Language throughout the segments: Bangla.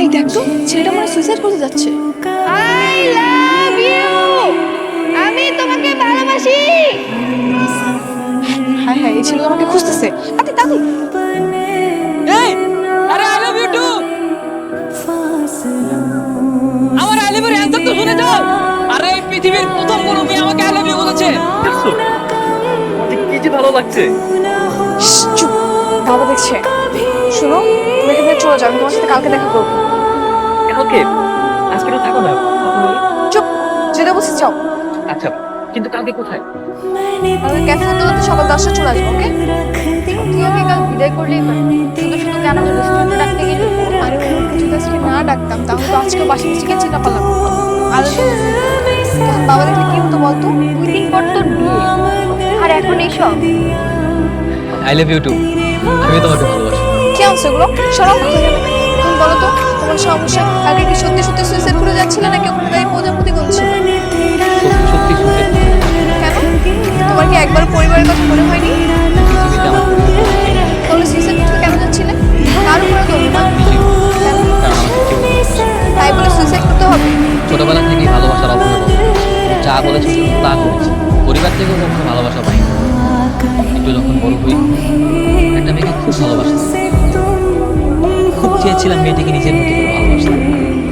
এই দেখ তো, ছেলেটা মনে সুইসাইড করতে যাচ্ছে। আই লাভ ইউ, আমি তোমাকে ভালোবাসি। হ্যাঁ হ্যাঁ, এই ছেলে আমাকে খুঁজতেছে। আরে দাদি, এই আরে আই লাভ ইউ টু। আমার আই লাভ ইউ অ্যানসার তো শুনে যাও। আরে এই পৃথিবীর প্রথম কোনো মেয়ে আমাকে আই লাভ ইউ বলেছে। দেখছো কি যে ভালো লাগছে। চুপ, বাবা দেখছে। শোনো, তুমি এখান থেকে চলে যাও, আমি তোমার সাথে কালকে দেখা করবো। কালকে? আজকে তো থাকো না। চুপ, যেটা বলছি যাও। আচ্ছা, কিন্তু কালকে কোথায়? আমাদের ক্যাফে তোলাতে সকাল 10টা চলে আসবো, ওকে? তুই ওকে কাল বিদায় করলেই পারে। শুধু শুধু কেন রেস্টুরেন্টে ডাকতে গেলি? আরে ওকে যদি আজকে না ডাকতাম তাহলে তো আজকে বাসি চিকেন চিনা পারলাম। আর তখন বাবা দেখলে কি হতো বলতো? 2 দিন পর তোর বিয়ে, আর এখন এইসব। I love you too. আমি তোমাকে ভালোবাসি। কি আছে এগুলো? সরব তুমি বলো তো, তোমার সমস্যা আগে কি সত্যি সত্যি সুইসাইড করে যাচ্ছিলে নাকি ওখানে দাঁড়িয়ে প্রজাপতি গুনছিল? সত্যি সত্যি শুনতে কেন, তোমার কি একবার পরিবারের কথা মনে হয়নি? পৃথিবীতে আমার তাহলে সুইসাইড করতে কেন যাচ্ছিলে? কার উপরে করবো না? কেন? কারণ আমাকে কেউ তাই বলে সুইসাইড করতে হবে? ছোটবেলা থেকেই ভালোবাসার অভাবে যা বলেছে তা করেছি। পরিবার থেকেও কখনো ভালোবাসা পাইনি। একটু যখন বড় হই, একটা মেয়েকে খুব ভালোবাসতাম। খুব চেয়েছিলাম মেয়েটিকে নিজের মতো করে ভালোবাসতাম।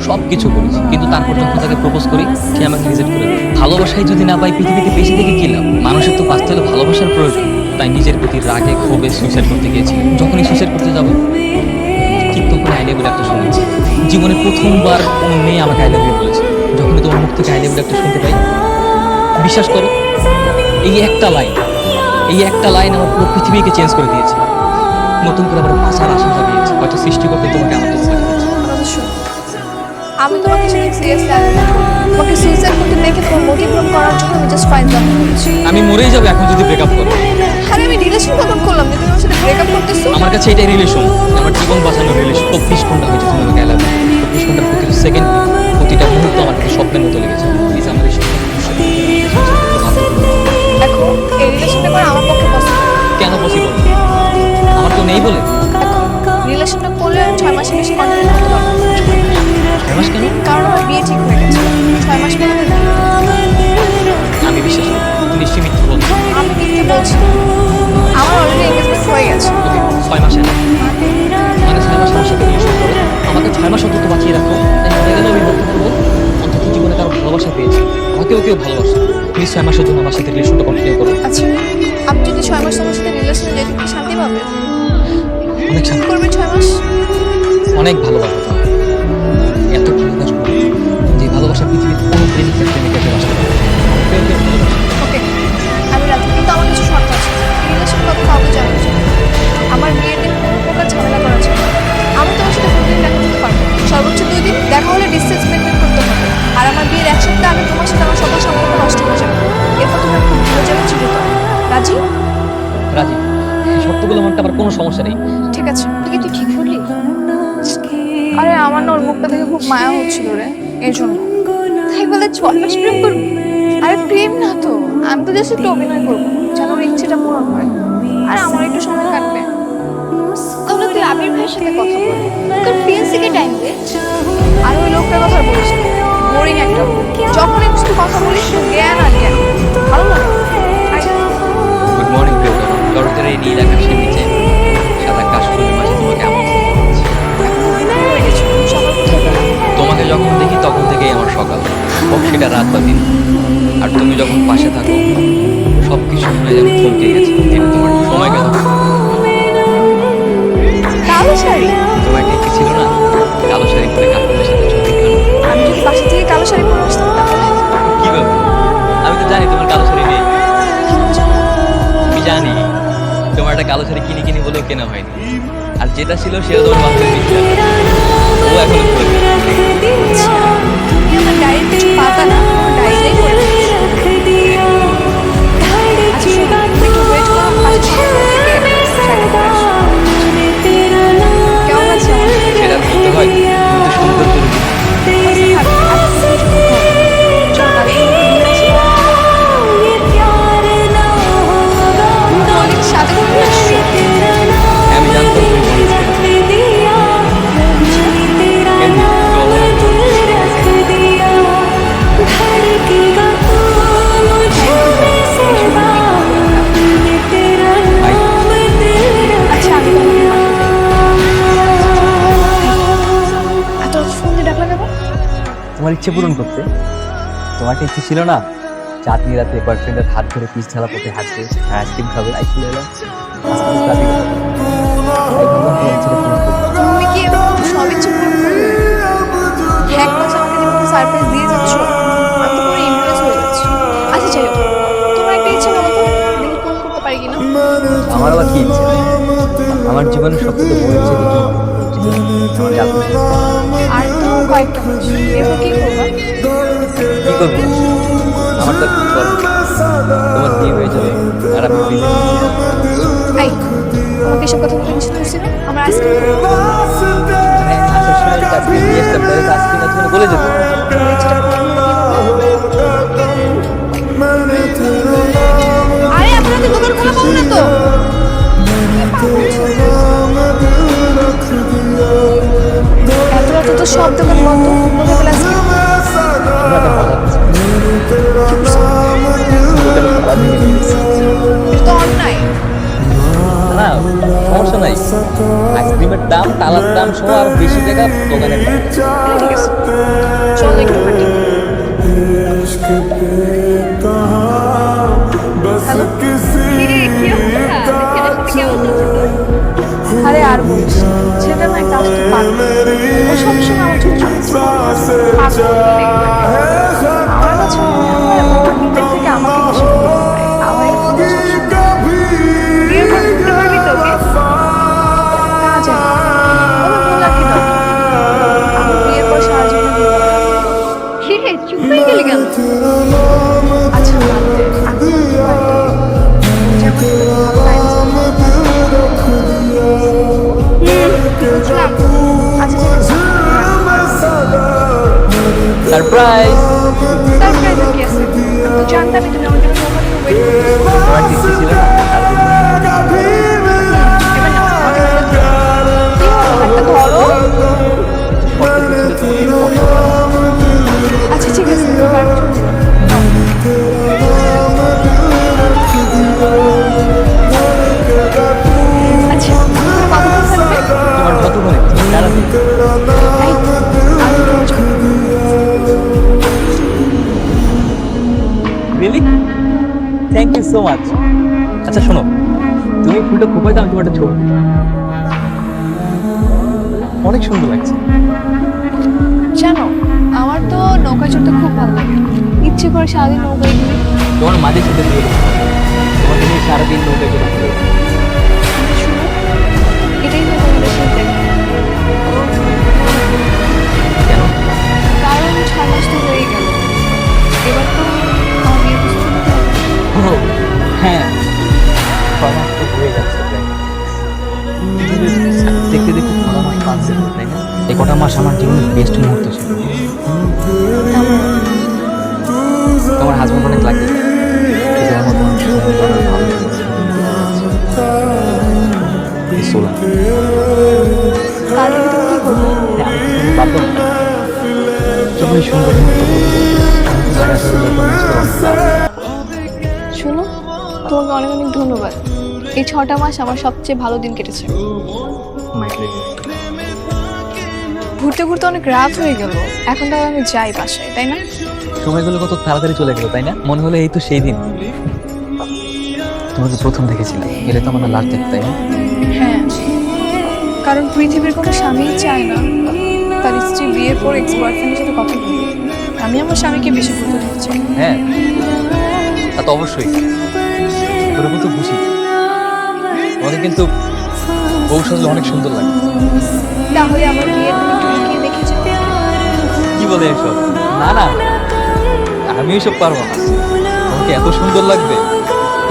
সব কিছু করেছি, কিন্তু তারপর যখন তাকে প্রপোজ করি, সে আমাকে রিজেক্ট করে দেয়। ভালোবাসাই যদি না পাই, পৃথিবীতে বেশি থেকে কি লাভ? মানুষের তো বাঁচতে হলে ভালোবাসার প্রয়োজন। তাই নিজের প্রতি রাগে ক্ষোভে সুইসাইড করতে গিয়েছি। যখনই সুইসাইড করতে যাবো, ঠিক তখন আই লাভ ইউ একটা শুনেছি। জীবনে প্রথমবার কোনো মেয়ে আমাকে আই লাভ ইউ বলেছে। যখনই তোমার মুখ থেকে আই লাভ ইউ একটা শুনতে পাই, বিশ্বাস করো, এই একটা লাইন আমার পুরো পৃথিবীকে চেঞ্জ করে দিয়েছে। নতুন করে আবার বাঁচার আশা জাগিয়েছে। হয়তো সৃষ্টি করতে তোমাকে আমার কাছে পাঠিয়েছে। অবশ্যই। আমি তোমাকে সেদিন সিরিয়াসলি তোমাকে সুইসাইড করতে দেখে তোমার মোটিভেট করার জন্য আমি জাস্ট ফাইন জাম্প করেছি। আমি মরেই যাবো এখন যদি ব্রেকআপ করো। আরে আমি রিলেশন কখন করলাম যে তুমি আমার সাথে ব্রেকআপ করতেছো? আমার কাছে এটাই রিলেশন, আমার জীবন বাঁচানোর রিলেশন। 24 ঘন্টা হয়েছে তুমি আমাকে আই লাভ ইউ। 24 ঘন্টার প্রতিটা সেকেন্ড, প্রতিটা মুহূর্ত আমার কাছে স্বপ্নের মতো লেগেছে। প্লিজ আমার এই স্বপ্ন দেখো, এই রিলেশনটা করা আমার পক্ষে পসিবল। কেন পসিবল? আমার তো নেই বলে। রিলেশনটা করলে 6 মাসের বেশি কন্টিনিউ করতে পারবো না। 6 মাস কেন? কারণ আমার বিয়ে ঠিক হয়ে গেছে। 6 মাস পরে আমার বিয়ে। আমি বিশ্বাস করি তুমি নিশ্চয়ই মিথ্যে বলছো। আমি মিথ্যে বলছি না। আমার অলরেডি এঙ্গেজমেন্ট হয়ে গেছে। ওকে, 6 মাসে না মানে 6 মাস আমার সাথে রিলেশন করো, আমাকে 6 মাস অন্তত বাঁচিয়ে রাখো। তাই মরে গেলেও আমি বলতে পারবো অন্তত জীবনে কারো ভালোবাসা পেয়েছি, আমাকেও কেউ ভালোবাসে। প্লিজ 6 মাসের জন্য আমার সাথে রিলেশনটা কন্টিনিউ করো। আচ্ছা, আপনি যদি 6 মাস তোমার সাথে রিলেশনে যেতে কি শান্তি পাবে? অনেক শান্তি, করবেন 6 মাস? অনেক ভালোবাসো তুমি। এত ভালোবাসবো যে ভালোবাসা পৃথিবীতে কোনো প্রেমিকের প্রেমিকাকে বাসতে পারে। ওকে, আমি রাজি, কিন্তু আমার কিছু শর্ত আছে। রিলেশন কথা কাউকে জানানো যাবে না। আমার বিয়ের দিন কোনো প্রকার ঝামেলা করা যাবে না। আমি তোমার সাথে প্রতিদিন দেখা করতে পারবো না। সর্বোচ্চ 2 দিন দেখা হলে ডিসটেন্স মেনটেন করতে হবে। আর আমার বিয়ের 1 সপ্তাহ আগে তোমার সাথে আমার সকল সম্পর্ক নষ্ট হয়ে যাবে। এরপর তুমি খুব ভুলে যাবে চিরতরে। রাজি? রাজি, এই শর্তগুলো মানতে আমার কোনো সমস্যা নেই। ঠিক আছে। তুই কি ঠিক করলি? আরে আমার না ওর মুখটা দেখে খুব মায়া হচ্ছিল রে, এই জন্য। তাই বলে 6 মাস প্রেম করবি? আরে প্রেম না তো, আমি তো জাস্ট একটু অভিনয় করবো যেন ওর ইচ্ছেটা পূরণ হয়। আর আমার একটু সময় কাটবে। তাহলে তুই আবির ভাইয়ের সাথে কথা বল, তোর ফিয়ান্সিকে টাইম দে। আর ওই লোকটার কথা বলিস না, বোরিং একটা লোক। যখন একটু শুধু কথা বলিস শুধু জ্ঞান আর জ্ঞান, ভালো লাগে না। গুড মর্নিং প্রিয়তম। শরতের এই নীল আকাশের নিচে সাদা কাশফুলের মাঝে তোমাকে এমন সকাল কোথায় গেল? তোমাকে যখন দেখি তখন থেকেই আমার সকাল, হোক সেটা রাত বা দিন। আর তুমি যখন পাশে থাকো সব কিছু মনে যেন থমকে গেছে। এটা তোমার সময় গেল। কালো শাড়ি? তোমার ঠিক ছিল না কালো শাড়ি পরে কাপড়ের সাথে ছবি খানো? আমি যদি পাশে থেকে কালো শাড়ি পরে আসতাম তাহলে? কি ব্যাপার? আমি তো জানি তোমার কালো শাড়ি নেই। আমি জানি তোমার একটা কালো শাড়ি কিনি কিনি বলেও কেনা হয়নি। আর যেটা ছিল সেটা তোমার বান্ধবী ছিল। ও এখনো পরে আচ্ছা, তুমি আমার ডায়েরির কিছু পাতা না, আমার ডায়েরিটাই পড়ে ফেলিস। আচ্ছা শোনো, তুমি একটু ওয়েট করো, আমি পাশে সকাল থেকে শাড়ি পরে আসবো। কেমন লাগছে আমার? সেটা বলতে হয় কিন্তু সুন্দর করে দিতে হয়। সাথে করে নিয়ে আসছো? আমি জানতাম তুমি বলেছিলে তোমার ইচ্ছে পূরণ করতে। তোমার একটা ইচ্ছে ছিল না চাঁদনি রাতে বয়ফ্রেন্ডের হাত ধরে পিস ঢালা পথে হাঁটবে, আইসক্রিম খাবে, আইসক্রিম এলাম তুমি কি এরকম সব ইচ্ছে পূরণ করবে? 1 মাস আমাকে যেমন সারপ্রাইজ দিয়ে যাচ্ছ, আমি তো পুরো ইমপ্রেস হয়ে যাচ্ছি। আচ্ছা যাই হোক, তোমার একটা ইচ্ছে বলো তো, দেখি পূরণ করতে পারি কিনা। আমার আবার কি ইচ্ছে? আমার জীবনের সবথেকে বড় ইচ্ছে দেখি আর তো কয়েকটা মাস, এরপর কি করবা? কি করবো? আমার তো খুব গরম, তোমার বিয়ে হয়ে যাবে আর আমি বিয়ে এই, তোমাকে এসব কথা বলে নিষেধ করছি না? আমার আইসক্রিম আসার সময় আজকে নিয়ে আসতাম, তাহলে তো আজকে না তুমি বলে যেত। আরে আপনাদের দোকান খোলা পাবো না তো। এত রাতে তো সব দোকান বন্ধ, কোথায় গেলে আজকে? আমরা তো মজা করছি। দোকানে তালা ভেঙে নিয়ে গেছি। এটা তো অন্যায়। না সমস্যা নাই, আইসক্রিমের দাম তালার দাম সহ আর বেশি টাকা দোকানের দাম। ঠিক আছে, চলো একটু হাঁটি। হ্যালো, আরে আর বলিস না, ছেলেটা না একটা আসতে পারবে। ও সবসময় আমার ছোট ছোট আমার কাছে মনে হয় ওর নিজের থেকে আমাকে বেশি ভালো পায়। আমার এই কথা সবসময় বিয়ের পর ঘুরতে পারবি তো ওকে? না জানি, ওকে বলার কি দরকার? আমি বিয়ের পর সারা জীবন বিয়ে করবো। কি রে চুপ হয়ে গেলি কেন? আচ্ছা বাদ দে, আমি যেমন ভালো লাগছে। বুঝলাম। আচ্ছা ঠিক আছে, সারপ্রাইজ। সারপ্রাইজ কি আছে? আমি তো জানতামই তুমি আমার জন্য ওখানে ওয়েট করছো। তোমার কি ইচ্ছে ছিল না এবার নাও, আমাকে বলে দাও। কি হলো? একটা ধরো। আচ্ছা ঠিক আছে, এবার আমি চলে যাবো। আচ্ছা, তোমার কতক্ষণ থাকবে? তোমার যতক্ষণ ইচ্ছে তাড়াতাড়ি। এই, আমি তোমার জন্য। Really thank you so much. আচ্ছা শোনো, তুমি ফুলটা খোপাই দাও, আমি তোমার একটা ছবি দিই। অনেক সুন্দর লাগছে। জানো, আমার তো নৌকা চড়তে খুব ভালো লাগে। ইচ্ছে করে সারাদিন নৌকায় ঘুরি। তোমার মাঝে সাথে বিয়ে করতে হবে। তোমাকে নিয়ে সারাদিন নৌকায় করে রাখতে হবে। শুনো, এটাই হলো আমাদের সাথে। কেন? কারণ 6 মাস তো হয়ে গেল, এবার তো আমার বিয়ের প্রস্তুতি নিতে হবে। ও হ্যাঁ, 6 মাস তো হয়ে যাচ্ছে প্রায়। দেখতে দেখতে 6 মাস পার হয়ে গেল, তাই না? এই কটা মাস আমার জীবনের বেস্ট মুহূর্ত ছিল। তোমার হাজবেন্ড অনেক লাগে, শুধু আমার মন সুন্দর আর ভালো লাগে। সোলা তাহলে তুমি কি করবো? আমি পারবো না। যতই সুন্দর শোনো, তোমাকে অনেক অনেক ধন্যবাদ। এই 6টা মাস আমার সবচেয়ে ভালো দিন কেটেছে। ঘুরতে ঘুরতে অনেক রাত হয়ে গেল, এখন তাহলে আমি যাই বাসায়, তাই না? সময়গুলো কত তাড়াতাড়ি চলে গেল, তাই না? মনে হলো এই তো সেই দিন তোমাকে প্রথম দেখেছিলাম। এলে তো আমার লাস্ট দেখতে, তাই না? হ্যাঁ, কারণ পৃথিবীর কোনো স্বামীই চায় না তার স্ত্রী বিয়ের পর এক্স বয়ফ্রেন্ডের সাথে কথা বলবে। আমি আমার স্বামীকে বেশি গুরুত্ব দিতে চাই। হ্যাঁ তা তো অবশ্যই, ওরকম তো খুশি। আমাদের কিন্তু বউ সাজলে অনেক সুন্দর লাগে। তাহলে আমার বিয়ের দিন একটু লুকিয়ে দেখে যাও। কি বলে এসব? না না, আমি এসব পারবো না। আমাকে এত সুন্দর লাগবে,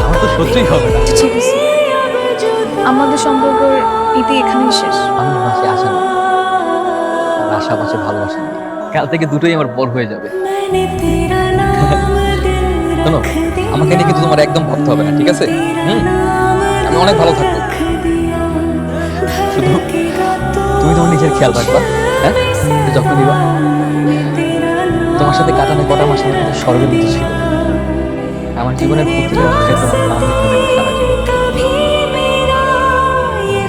আমার তো সহ্যই হবে না। ঠিক আছে, আমাদের সম্পর্কের ইতি এখানেই শেষ। আমার মাসে আশা না, আর আশা মাসে ভালোবাসা না। কাল থেকে দুটোই আমার বড় হয়ে যাবে। শোনো, আমাকে নিয়ে কিন্তু তোমার একদম ভাবতে হবে না, ঠিক আছে? আমি অনেক ভালো থাকবো। শুধু তুমি তোমার নিজের খেয়াল রাখবা, হ্যাঁ? একটু যত্ন দিবা। তোমার সাথে কাটানো কটা মাস আমার কাছে স্বর্গদূত ছিল। আমার জীবনের প্রতিটা অধ্যায়ে তোমার নাম লিখে দেবো সারা জীবন।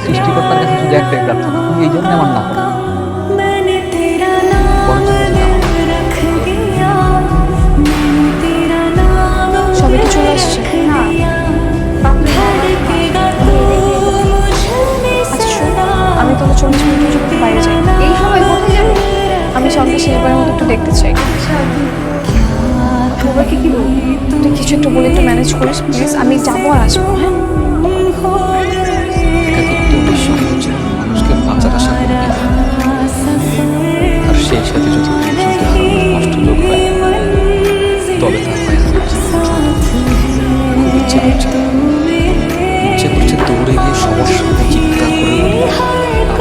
সৃষ্টিকর্তার কাছে শুধু একটাই প্রার্থনা, তুমি এই জন্য আমার না করো। বরঞ্চ তুমি আমার। তাহলে 40 মিনিটের জন্য একটু বাইরে যাই। এই সময় কোথায় যাবে? আমি সঙ্গে শেষবারের মতো একটু দেখতে চাই। সবাইকে কি বলবি? তুই কিছু একটু বলে একটু ম্যানেজ করিস প্লিজ। আমি যাবো আর আসবো, হ্যাঁ? একাকিত্ব নিঃসঙ্গ জীবন মানুষকে বাঁচার আশা করে নিয়ে যায়। আর সেই সাথে যদি প্রিয়জনকে হারানোর কষ্ট যোগ হয়, তবে তার পায়ে হারিয়ে খুব ইচ্ছে করছে দৌড়ে গিয়ে সবার সামনে চিৎকার করে বলি,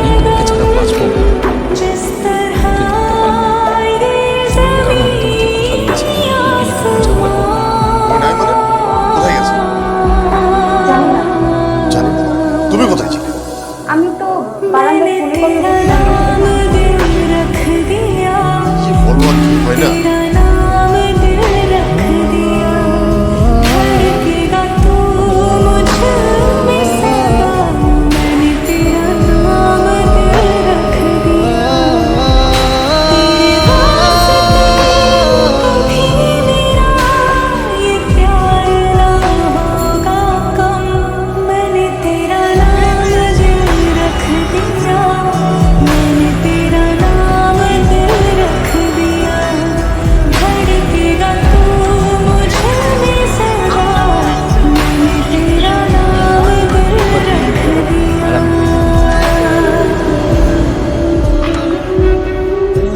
আমি তোমাকে ছাড়া বাঁচবো না। কারণ আমি তোমাকে কথা দিয়েছি আমি ঝামেলা করবো না। নাই মানে কোথায় গেছে? জানি না, জানি না। তুমি কোথায় ছিলে? আমি তো বারান্দায় ফুলের কথা বলছিলাম। কি বলবো আর কি হয় না।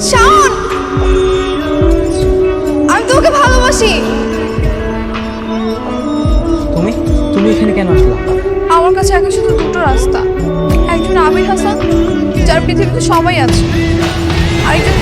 শাওন, আমি তোমাকে ভালোবাসি। তুমি তুমি এখানে কেন আসলা? আমার কাছে এখন শুধু দুটো রাস্তা, একজন আমির হাসান যার পৃথিবীতে সবাই আছে, আরেকজন